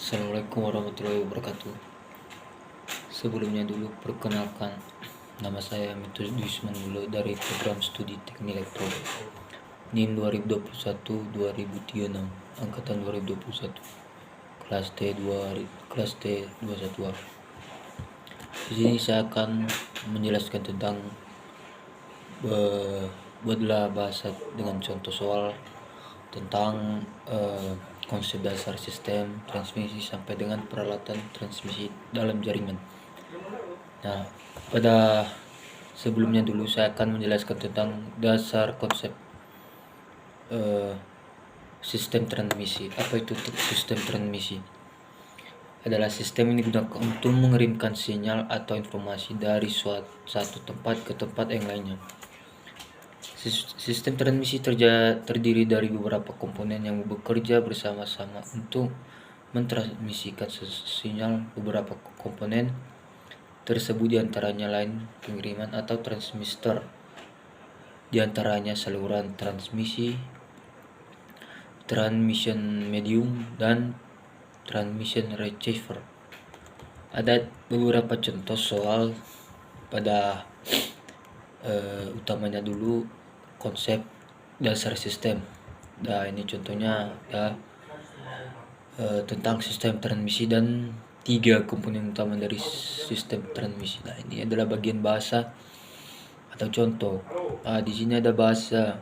Assalamualaikum warahmatullahi wabarakatuh. Sebelumnya dulu perkenalkan, nama saya Mitus Dwi Manula dari program studi Teknik Elektro NIM 2021-2036 angkatan 2021 kelas T21A. Di sini saya akan menjelaskan tentang buatlah bahasa dengan contoh soal tentang konsep dasar sistem transmisi sampai dengan peralatan transmisi dalam jaringan. Nah, pada sebelumnya dulu saya akan menjelaskan tentang dasar konsep sistem transmisi. Apa itu sistem transmisi? Adalah sistem yang digunakan untuk mengirimkan sinyal atau informasi dari satu tempat ke tempat yang lainnya. Sistem transmisi terdiri dari beberapa komponen yang bekerja bersama-sama untuk mentransmisikan sinyal. Beberapa komponen tersebut diantaranya line pengiriman atau transmitter, diantaranya saluran transmisi, transmission medium, dan transmission receiver. Ada beberapa contoh soal pada utamanya dulu konsep dasar sistem. Nah, ini contohnya ya, tentang sistem transmisi dan 3 komponen utama dari sistem transmisi. Nah, ini adalah bagian bahasa atau contoh. Di sini ada bahasa.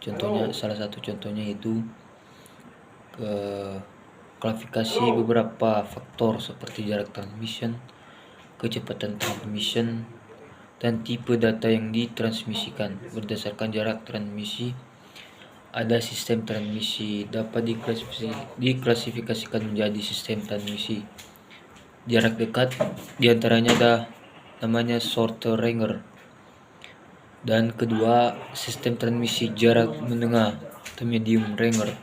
Contohnya, salah satu contohnya itu klasifikasi beberapa faktor seperti jarak transmission, kecepatan transmission, dan tipe data yang ditransmisikan. Berdasarkan jarak transmisi, ada sistem transmisi dapat diklasifikasikan menjadi sistem transmisi jarak dekat, diantaranya ada namanya short range, dan kedua sistem transmisi jarak menengah atau medium range,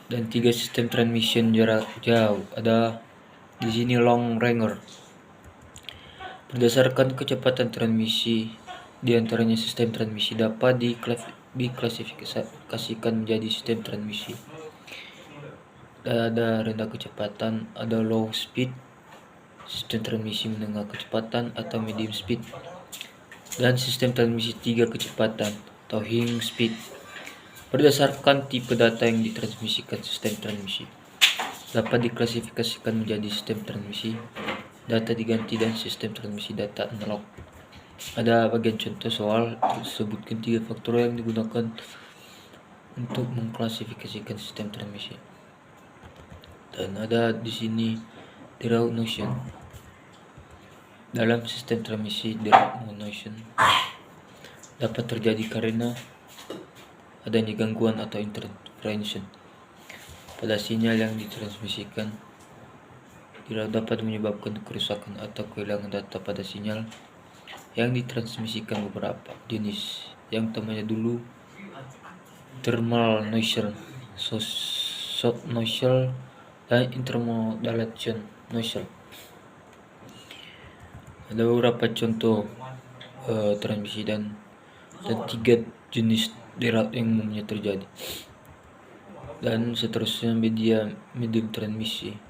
dan 3 sistem transmission jarak jauh, ada di sini long range. Berdasarkan kecepatan transmisi, diantaranya sistem transmisi dapat diklasifikasikan menjadi sistem transmisi. Ada rendah kecepatan, ada low speed, sistem transmisi menengah kecepatan atau medium speed, dan sistem transmisi 3 kecepatan atau high speed. Berdasarkan tipe data yang ditransmisikan, sistem transmisi dapat diklasifikasikan menjadi sistem transmisi data diganti dan sistem transmisi data analog. Ada bagian contoh soal sebutkan 3 faktor yang digunakan untuk mengklasifikasikan sistem transmisi. Dan ada di sini derail notion. Dalam sistem transmisi, derail notion dapat terjadi karena adanya gangguan atau interference pada sinyal yang ditransmisikan. Derail dapat menyebabkan kerusakan atau kehilangan data pada sinyal yang ditransmisikan. Beberapa jenis yang utamanya dulu thermal noise, short noise, dan intermodulation noise. Ada beberapa contoh transmisi dan 3 jenis derail yang umumnya terjadi. Dan seterusnya medium transmisi.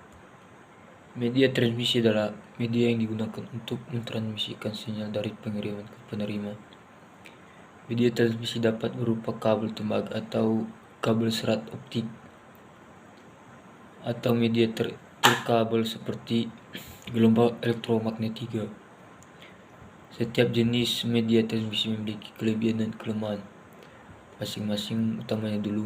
Media transmisi adalah media yang digunakan untuk mentransmisikan sinyal dari pengiriman ke penerima. Media transmisi dapat berupa kabel tembaga atau kabel serat optik, atau media terkabel seperti gelombang elektromagnetika. Setiap jenis media transmisi memiliki kelebihan dan kelemahan masing-masing, utamanya dulu